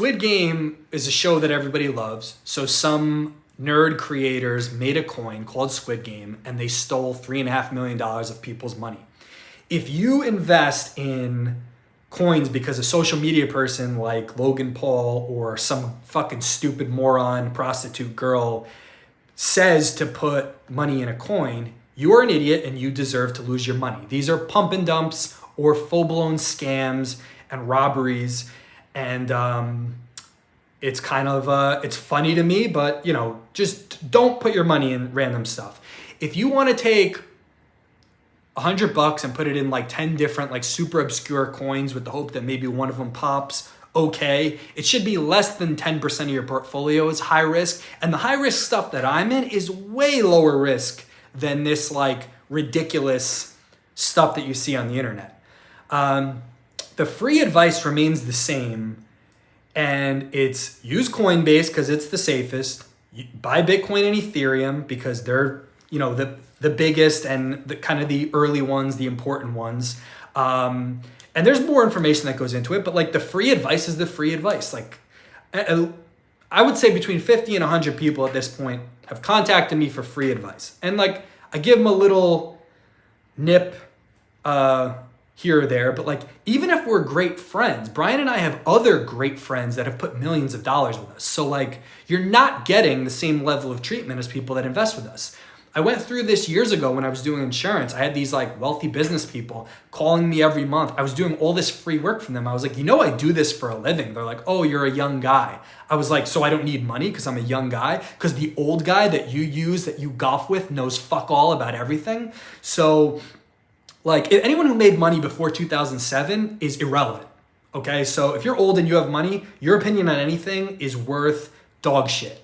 Squid Game is a show that everybody loves. So some nerd creators made a coin called Squid Game and they stole $3.5 million of people's money. If you invest in coins because a social media person like Logan Paul or some fucking stupid moron prostitute girl says to put money in a coin, you are an idiot and you deserve to lose your money. These are pump and dumps or full-blown scams and robberies. And it's kind of, it's funny to me, but just don't put your money in random stuff. If you want to take $100 and put it in like 10 different like super obscure coins with the hope that maybe one of them pops, okay. It should be less than 10% of your portfolio is high risk. And the high risk stuff that I'm in is way lower risk than this like ridiculous stuff that you see on the internet. The free advice remains the same, and it's use Coinbase because it's the safest. Buy Bitcoin and Ethereum because they're the biggest and the kind of the early ones, the important ones. And there's more information that goes into it, but like the free advice is the free advice. Like I would say between 50 and 100 people at this point have contacted me for free advice. And like I give them a little nip here or there, but like even if we're great friends, Brian and I have other great friends that have put millions of dollars with us. So like you're not getting the same level of treatment as people that invest with us. I went through this years ago when I was doing insurance. I had these like wealthy business people calling me every month. I was doing all this free work for them. I was like, I do this for a living. They're like, oh, you're a young guy. I was like, so I don't need money because I'm a young guy? Because the old guy that you use, that you golf with, knows fuck all about everything. So like anyone who made money before 2007 is irrelevant. Okay, so if you're old and you have money, your opinion on anything is worth dog shit.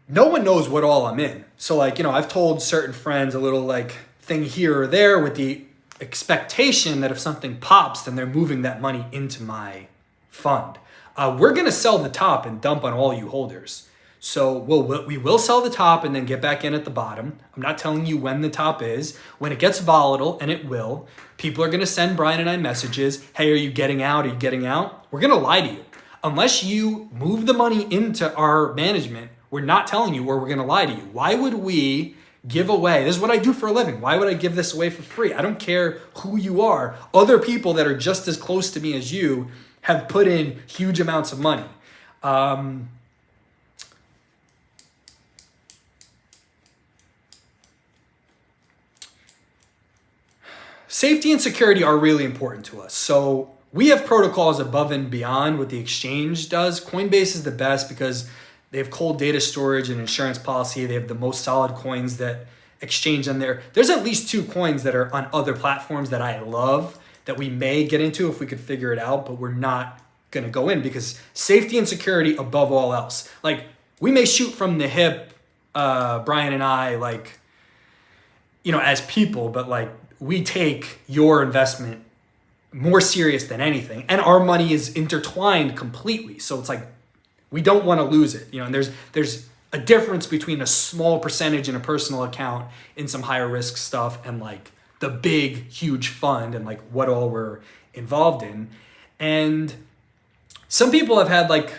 No one knows what all I'm in. So like, I've told certain friends a little like thing here or there with the expectation that if something pops, then they're moving that money into my fund. We're going to sell the top and dump on all you holders. So we will sell the top and then get back in at the bottom. I'm not telling you when the top is. When it gets volatile, and it will, people are going to send Brian and I messages. Hey, are you getting out? Are you getting out? We're going to lie to you. Unless you move the money into our management, we're not telling you, or we're going to lie to you. Why would we give away? This is what I do for a living. Why would I give this away for free? I don't care who you are. Other people that are just as close to me as you have put in huge amounts of money. Safety and security are really important to us. So we have protocols above and beyond what the exchange does. Coinbase is the best because they have cold data storage and insurance policy. They have the most solid coins that exchange on there. There's at least 2 coins that are on other platforms that I love that we may get into if we could figure it out, but we're not going to go in because safety and security above all else. Like we may shoot from the hip, Brian and I, like, as people, but like we take your investment more serious than anything. And our money is intertwined completely. So it's like, we don't want to lose it. And there's a difference between a small percentage in a personal account in some higher risk stuff and like the big, huge fund and like what all we're involved in. And some people have had like,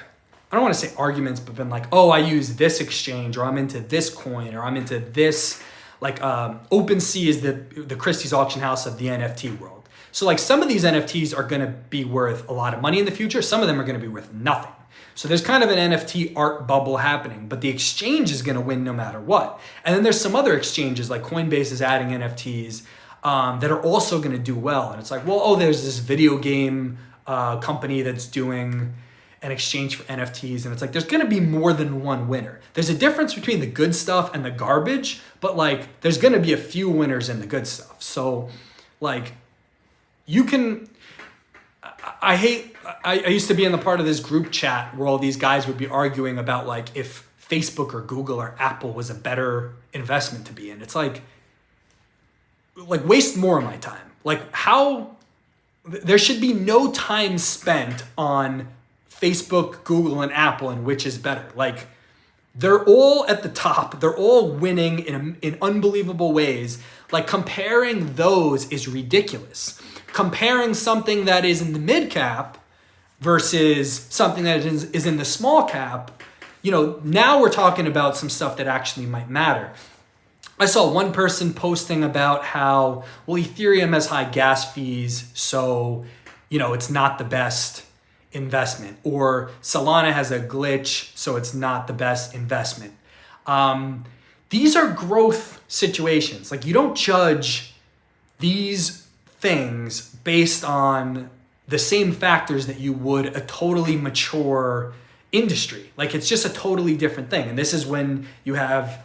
I don't want to say arguments, but been like, oh, I use this exchange, or I'm into this coin, or I'm into this. Like OpenSea is the Christie's auction house of the NFT world. So like some of these NFTs are going to be worth a lot of money in the future. Some of them are going to be worth nothing. So there's kind of an NFT art bubble happening, but the exchange is going to win no matter what. And then there's some other exchanges like Coinbase is adding NFTs that are also going to do well. And it's like, well, there's this video game company that's doing an exchange for NFTs. And it's like, there's going to be more than one winner. There's a difference between the good stuff and the garbage, but like, there's going to be a few winners in the good stuff. So like you can, I used to be in the part of this group chat where all these guys would be arguing about like if Facebook or Google or Apple was a better investment to be in. It's like waste more of my time. Like there should be no time spent on Facebook, Google, and Apple and which is better. Like they're all at the top. They're all winning in unbelievable ways. Like comparing those is ridiculous. comparing something that is in the mid cap versus something that is in the small cap, now we're talking about some stuff that actually might matter. I saw one person posting about how, well, Ethereum has high gas fees, so, it's not the best investment. Or Solana has a glitch, so it's not the best investment. These are growth situations. Like, you don't judge these things based on the same factors that you would a totally mature industry. Like, it's just a totally different thing. And this is when you have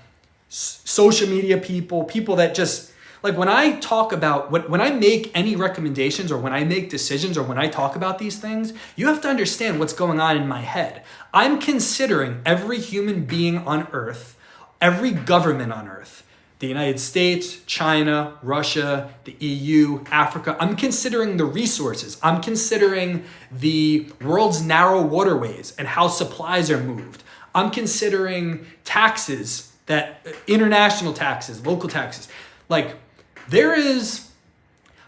social media people that just, like, when I talk about, when I make any recommendations or when I make decisions or when I talk about these things, you have to understand what's going on in my head. I'm considering every human being on earth, every government on earth, the United States, China, Russia, the EU, Africa. I'm considering the resources. I'm considering the world's narrow waterways and how supplies are moved. I'm considering taxes, that international taxes, local taxes. Like, there is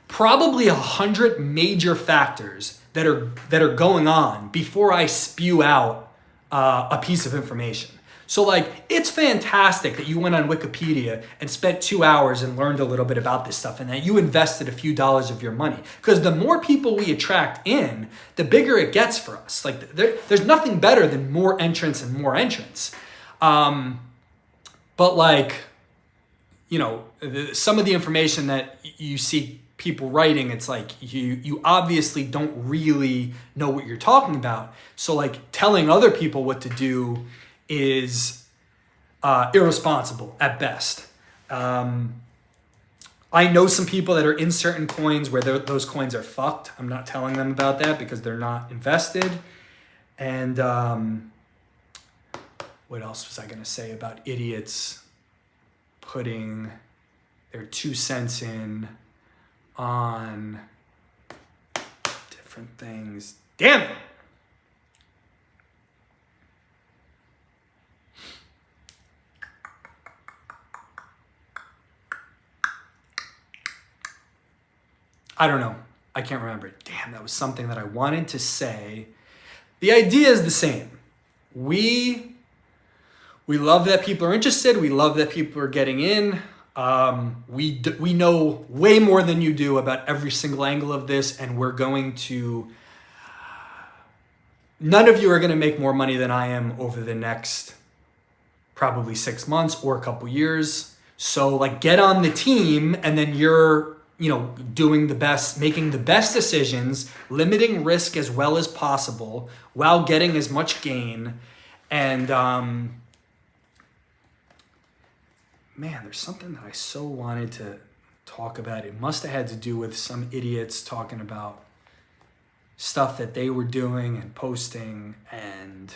probably 100 major factors that are going on before I spew out a piece of information. So, like, it's fantastic that you went on Wikipedia and spent 2 hours and learned a little bit about this stuff and that you invested a few dollars of your money. Because the more people we attract in, the bigger it gets for us. Like, there's nothing better than more entrants and more entrants. But, like, some of the information that you see people writing, it's like you obviously don't really know what you're talking about. So, like, telling other people what to do is irresponsible at best. I know some people that are in certain coins where those coins are fucked. I'm not telling them about that because they're not invested. And what else was I going to say about idiots putting their 2 cents in on different things? Damn it! I don't know. I can't remember it. Damn, that was something that I wanted to say. The idea is the same. We love that people are interested. We love that people are getting in. We know way more than you do about every single angle of this, and we're going to... None of you are going to make more money than I am over the next probably 6 months or a couple years. So, like, get on the team, and then you're, doing the best, making the best decisions, limiting risk as well as possible while getting as much gain. And, man, there's something that I so wanted to talk about. It must have had to do with some idiots talking about stuff that they were doing and posting. And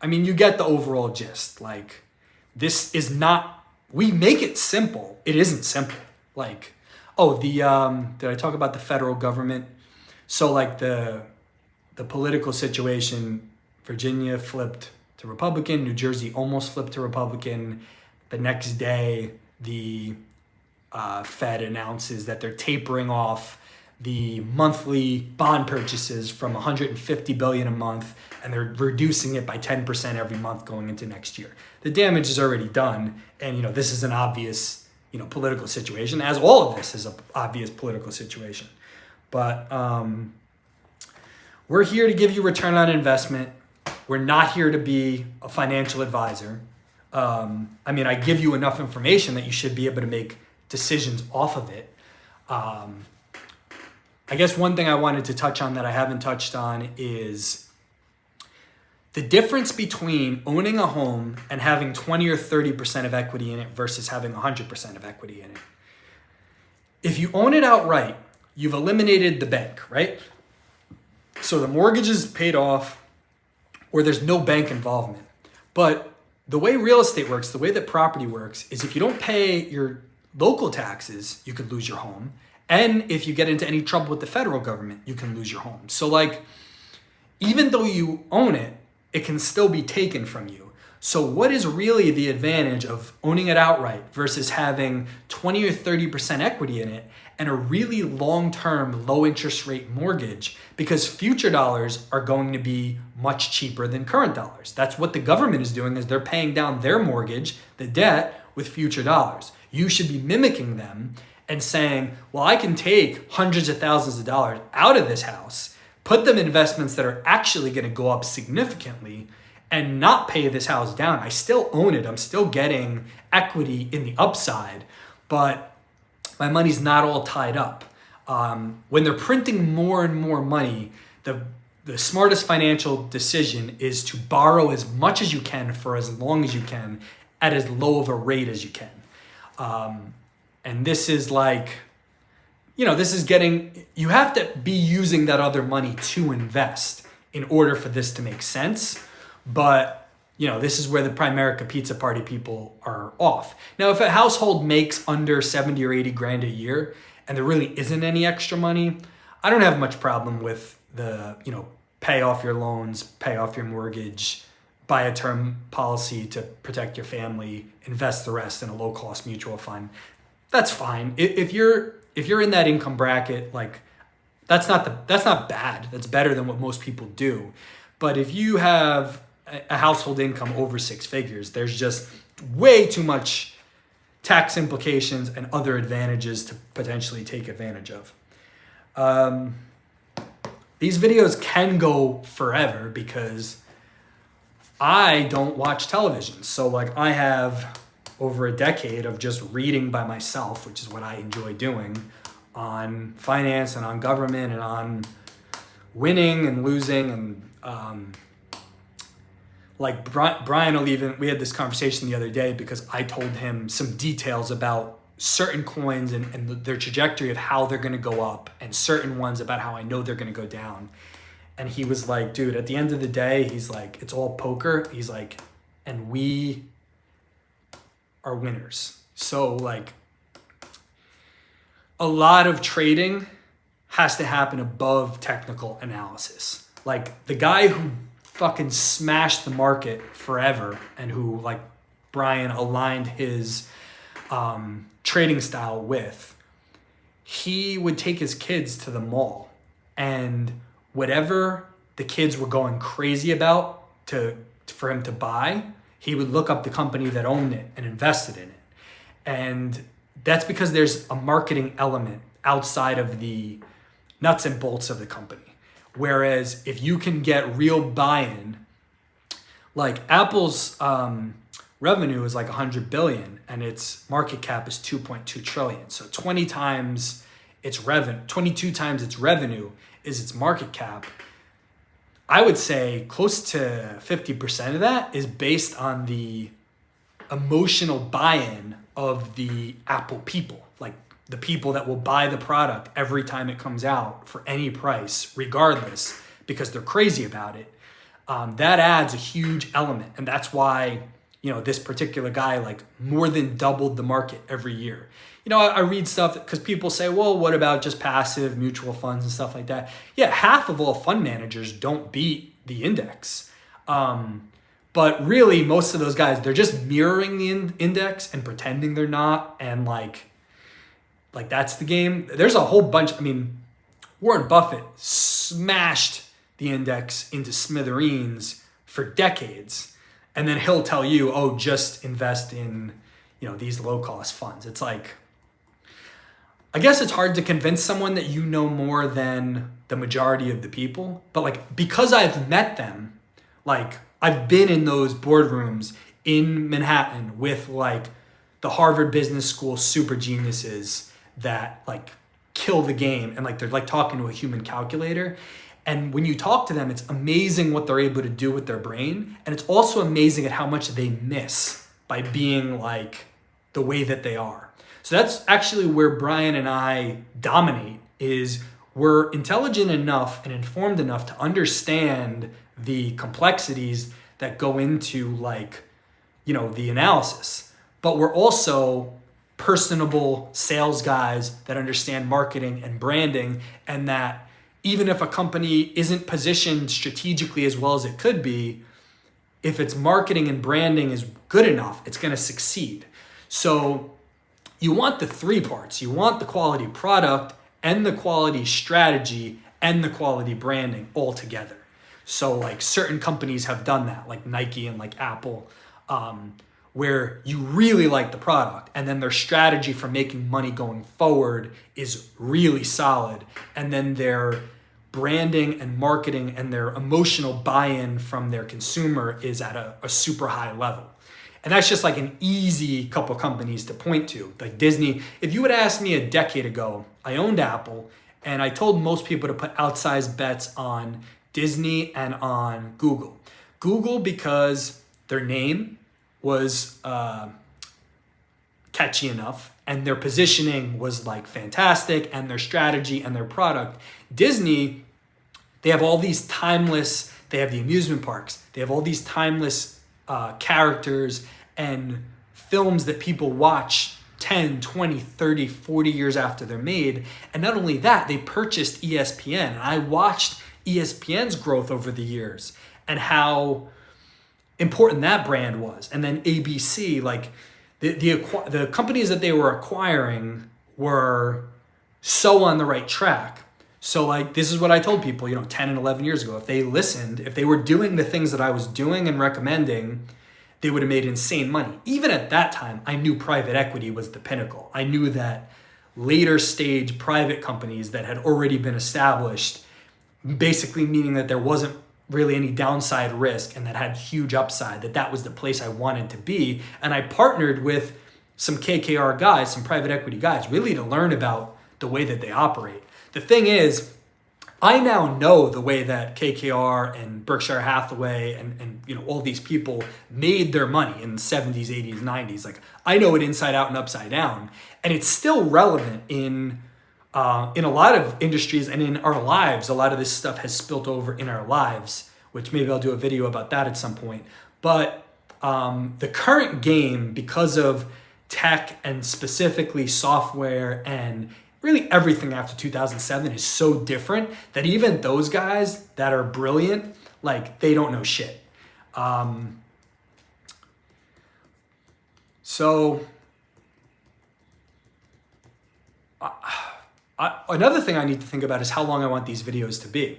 I mean, you get the overall gist. Like, this is not, we make it simple. It isn't simple. Like, did I talk about the federal government? So, like, the political situation, Virginia flipped to Republican, New Jersey almost flipped to Republican. The next day, the Fed announces that they're tapering off the monthly bond purchases from $150 billion a month, and they're reducing it by 10% every month going into next year. The damage is already done, and this is an obvious political situation, as all of this is an obvious political situation. But we're here to give you return on investment. We're not here to be a financial advisor. I give you enough information that you should be able to make decisions off of it. I guess one thing I wanted to touch on that I haven't touched on is the difference between owning a home and having 20 or 30% of equity in it versus having 100% of equity in it. If you own it outright, you've eliminated the bank, right? So the mortgage is paid off or there's no bank involvement. But the way real estate works, the way that property works, is if you don't pay your local taxes, you could lose your home. And if you get into any trouble with the federal government, you can lose your home. So, like, even though you own it, it can still be taken from you. So what is really the advantage of owning it outright versus having 20 or 30% equity in it and a really long-term low interest rate mortgage? Because future dollars are going to be much cheaper than current dollars. That's what the government is doing, is they're paying down their mortgage, the debt, with future dollars. You should be mimicking them and saying, well, I can take hundreds of thousands of dollars out of this house, put them in investments that are actually going to go up significantly, and not pay this house down. I still own it. I'm still getting equity in the upside, but my money's not all tied up. When they're printing more and more money, the smartest financial decision is to borrow as much as you can for as long as you can at as low of a rate as you can. And this is like, this is you have to be using that other money to invest in order for this to make sense. But, this is where the Primerica Pizza Party people are off. Now, if a household makes under 70 or 80 grand a year and there really isn't any extra money, I don't have much problem with the, pay off your loans, pay off your mortgage, buy a term policy to protect your family, invest the rest in a low cost mutual fund. That's fine. If you're in that income bracket, like that's not bad. That's better than what most people do. But if you have a household income over six figures, there's just way too much tax implications and other advantages to potentially take advantage of. These videos can go forever because I don't watch television. So I have over a decade of just reading by myself, which is what I enjoy doing, on finance and on government and on winning and losing. And Brian will even, we had this conversation the other day because I told him some details about certain coins and their trajectory of how they're going to go up, and certain ones about how I know they're going to go down. And he was like, dude, at the end of the day, he's like, it's all poker. He's like, and we are winners. So a lot of trading has to happen above technical analysis. The guy who fucking smashed the market forever and who Brian aligned his trading style with, he would take his kids to the mall, and whatever the kids were going crazy about for him to buy, he would look up the company that owned it and invested in it. And that's because there's a marketing element outside of the nuts and bolts of the company. Whereas if you can get real buy-in, Apple's revenue is 100 billion and its market cap is 2.2 trillion. So 22 times its revenue is its market cap. I would say close to 50% of that is based on the emotional buy-in of the Apple people, the people that will buy the product every time it comes out for any price, regardless, because they're crazy about it. That adds a huge element. And that's why, this particular guy, more than doubled the market every year. I read stuff because people say, well, what about just passive mutual funds and stuff like that? Yeah, half of all fund managers don't beat the index. But really, most of those guys, they're just mirroring the index and pretending they're not. And that's the game. There's a whole bunch. Warren Buffett smashed the index into smithereens for decades. And then he'll tell you, oh, just invest in, these low cost funds. It's I guess it's hard to convince someone that you know more than the majority of the people. But because I've met them, I've been in those boardrooms in Manhattan with the Harvard Business School super geniuses that kill the game, and they're talking to a human calculator. And when you talk to them, it's amazing what they're able to do with their brain. And it's also amazing at how much they miss by being the way that they are. So that's actually where Brian and I dominate, is we're intelligent enough and informed enough to understand the complexities that go into the analysis. But we're also personable sales guys that understand marketing and branding, and that even if a company isn't positioned strategically as well as it could be, if its marketing and branding is good enough, it's going to succeed. So you want the three parts. You want the quality product and the quality strategy and the quality branding all together. So like certain companies have done that, like Nike and like Apple, where you really like the product and then their strategy for making money going forward is really solid. And then their branding and marketing and their emotional buy-in from their consumer is at a super high level. And that's just like an easy couple companies to point to. Like Disney, if you would ask me a decade ago, I owned Apple and I told most people to put outsized bets on Disney and on Google. Google because their name was catchy enough and their positioning was like fantastic and their strategy and their product. Disney, they have all these timeless, they have the amusement parks, they have all these timeless characters and films that people watch 10, 20, 30, 40 years after they're made. And not only that, they purchased ESPN. And I watched ESPN's growth over the years and how important that brand was. And then ABC, like the companies that they were acquiring were so on the right track. So like, this is what I told people, 10 and 11 years ago, if they listened, if they were doing the things that I was doing and recommending, they would have made insane money. Even at that time, I knew private equity was the pinnacle. I knew that later stage private companies that had already been established, basically meaning that there wasn't really any downside risk and that had huge upside, that was the place I wanted to be. And I partnered with some KKR guys, some private equity guys, really to learn about the way that they operate. The thing is, I now know the way that KKR and Berkshire Hathaway and all these people made their money in the 70s, 80s, 90s. Like I know it inside out and upside down, and it's still relevant in a lot of industries and in our lives. A lot of this stuff has spilt over in our lives, which maybe I'll do a video about that at some point. But the current game, because of tech and specifically software and really everything after 2007 is so different that even those guys that are brilliant, like they don't know shit. Another thing I need to think about is how long I want these videos to be.